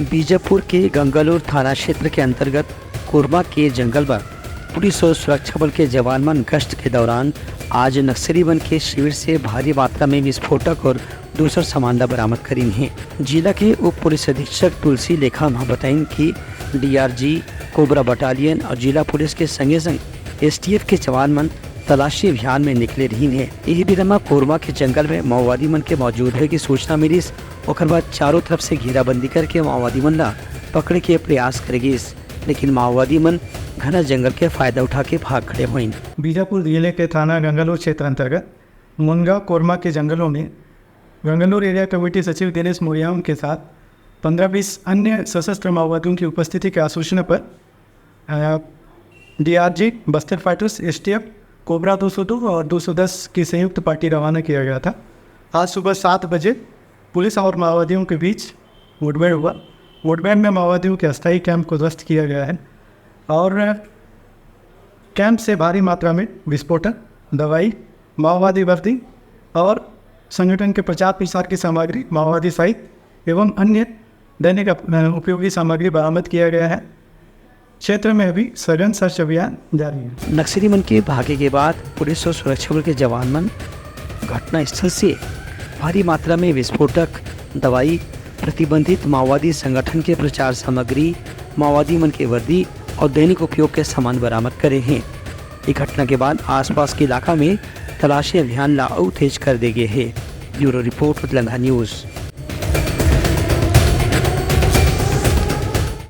बीजापुर के गंगालूर थाना क्षेत्र के अंतर्गत कोरमा के जंगल पर पुलिस और सुरक्षा बल के जवान मन गश्त के दौरान आज नक्सली वन के शिविर से भारी मात्रा में विस्फोटक और दूसरा सामान बरामद करी हैं। जिला के उप पुलिस अधीक्षक तुलसी लेखा बताइन कि DRG कोबरा बटालियन और जिला पुलिस के संगे संग STF के जवान मन तलाशी अभियान में निकले रही है। यही बिरमा कोरमा के जंगल में माओवादी मन के मौजूद है की सूचना मिली। और बाद चारों तरफ से घेराबंदी करके माओवादी मन ला पकड़े के प्रयास करेगी, लेकिन माओवादी मन घना जंगल के फायदा उठा के भाग खड़े हुए। बीजापुर जिले के थाना गंगालूर क्षेत्र अंतर्गत मुनगा कोरमा के जंगलों में गंगालूर एरिया कमेटी सचिव दिनेश मोरियाम के साथ 15-20 अन्य सशस्त्र माओवादियों की उपस्थिति के आसूचना पर DRG Bastar fighters STF cobra 202 और 210 की संयुक्त पार्टी रवाना किया गया था। आज सुबह 7 बजे पुलिस और माओवादियों के बीच मुठभेड़ हुआ। मुठभेड़ में माओवादियों के अस्थायी कैंप को ध्वस्त किया गया है और कैंप से भारी मात्रा में विस्फोटक, दवाई, माओवादी वर्दी और संगठन के प्रचार प्रसार की सामग्री, माओवादी साहित्य एवं अन्य दैनिक उपयोगी सामग्री बरामद किया गया है। क्षेत्र में अभी सघन सर्च अभियान जारी है। नक्सली मन के भागे के बाद पुलिस और सुरक्षा बल के जवान मन घटना स्थल से भारी मात्रा में विस्फोटक, दवाई, प्रतिबंधित माओवादी संगठन के प्रचार सामग्री, माओवादी मन के वर्दी और दैनिक उपयोग के सामान बरामद करे हैं। इस घटना के बाद आसपास के इलाका में तलाशी अभियान लाऊ तेज कर दिए गए हैं। Bureau report, Telangana news.